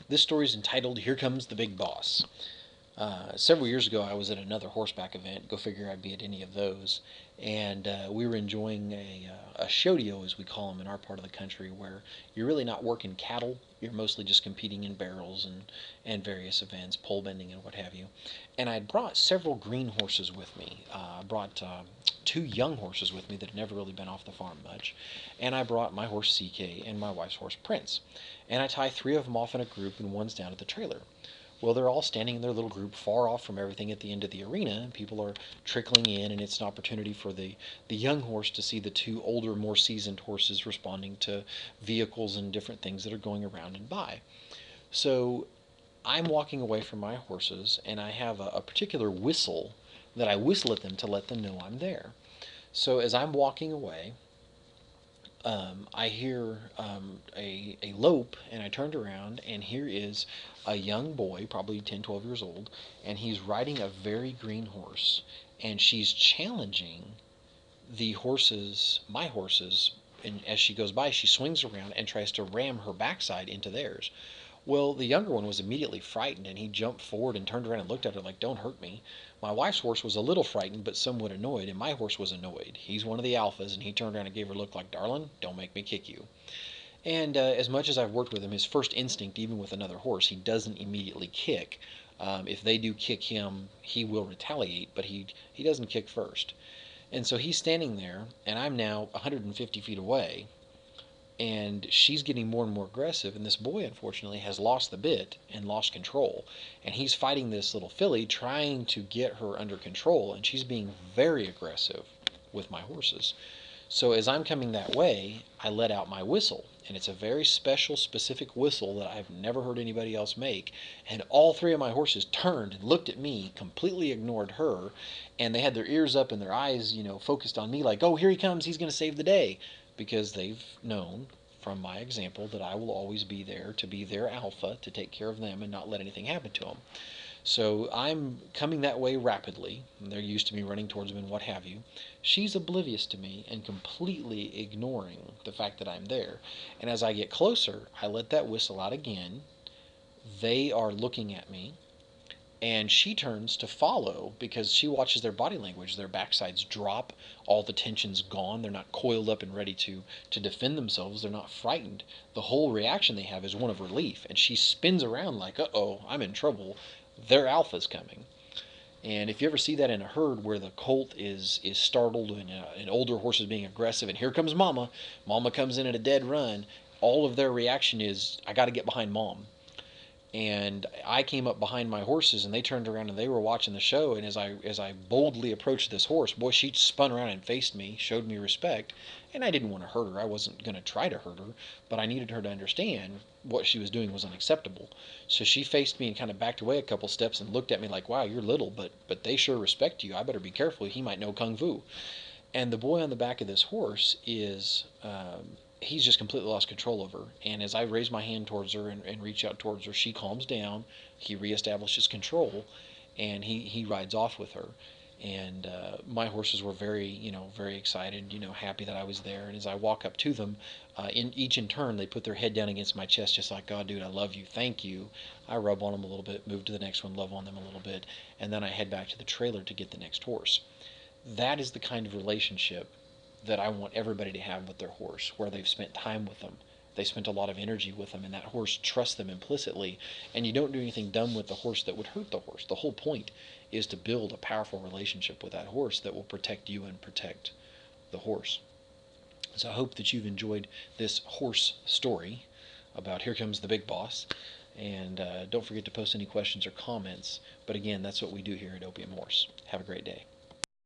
This story is entitled Here Comes the Big Boss. Several years ago, I was at another horseback event. Go figure I'd be at any of those. And we were enjoying a shodeo, as we call them in our part of the country, where you're really not working cattle. You're mostly just competing in barrels and various events, pole bending and what have you. And I'd brought several green horses with me. I brought two young horses with me that had never really been off the farm much. And I brought my horse CK and my wife's horse Prince. And I tie three of them off in a group, and one's down at the trailer. Well, they're all standing in their little group far off from everything at the end of the arena, and people are trickling in, and it's an opportunity for the young horse to see the two older, more seasoned horses responding to vehicles and different things that are going around and by. So I'm walking away from my horses, and I have a particular whistle that I whistle at them to let them know I'm there. So as I'm walking away, I hear a lope, and I turned around, and here is a young boy, probably 10, 12 years old, and he's riding a very green horse, and she's challenging the horses, my horses, and as she goes by, she swings around and tries to ram her backside into theirs. Well, the younger one was immediately frightened, and he jumped forward and turned around and looked at her like, "Don't hurt me." My wife's horse was a little frightened, but somewhat annoyed, and my horse was annoyed. He's one of the alphas, and he turned around and gave her a look like, "Darling, don't make me kick you." And as much as I've worked with him, his first instinct, even with another horse, he doesn't immediately kick. If they do kick him, he will retaliate, but he doesn't kick first. And so he's standing there, and I'm now 150 feet away, and she's getting more and more aggressive, and this boy unfortunately has lost the bit and lost control, and he's fighting this little filly trying to get her under control, and she's being very aggressive with my horses. So as I'm coming that way, I let out my whistle, and it's a very special, specific whistle that I've never heard anybody else make. And all three of my horses turned and looked at me, completely ignored her, and they had their ears up and their eyes, focused on me like, "Oh, here he comes, he's going to save the day," because they've known from my example that I will always be there to be their alpha, to take care of them and not let anything happen to them. So I'm coming that way rapidly. They're used to me running towards them and what have you. She's oblivious to me and completely ignoring the fact that I'm there. And as I get closer, I let that whistle out again. They are looking at me, and she turns to follow because she watches their body language. Their backsides drop, all the tension's gone. They're not coiled up and ready to defend themselves. They're not frightened. The whole reaction they have is one of relief, and she spins around like, "Uh-oh, I'm in trouble. Their alpha's coming." And if you ever see that in a herd where the colt is startled and an older horse is being aggressive, and here comes mama, mama comes in at a dead run, all of their reaction is, "I got to get behind mom." And I came up behind my horses, and they turned around and they were watching the show. And as I boldly approached this horse, boy, she spun around and faced me, showed me respect. And I didn't want to hurt her. I wasn't going to try to hurt her, but I needed her to understand what she was doing was unacceptable. So she faced me and kind of backed away a couple steps and looked at me like, "Wow, you're little, but they sure respect you. I better be careful. He might know kung fu." And the boy on the back of this horse is he's just completely lost control of her. And as I raise my hand towards her and reach out towards her, she calms down. He reestablishes control, and he rides off with her. And my horses were very excited, happy that I was there. And as I walk up to them, in turn, they put their head down against my chest, just like, "God, dude, I love you, thank you." I rub on them a little bit, move to the next one, love on them a little bit, and then I head back to the trailer to get the next horse. That is the kind of relationship that I want everybody to have with their horse, where they've spent time with them. They spent a lot of energy with them, and that horse trusts them implicitly. And you don't do anything dumb with the horse that would hurt the horse. The whole point is to build a powerful relationship with that horse that will protect you and protect the horse. So I hope that you've enjoyed this horse story about Here Comes the Big Boss. And don't forget to post any questions or comments. But again, that's what we do here at OpiumHorse. Have a great day.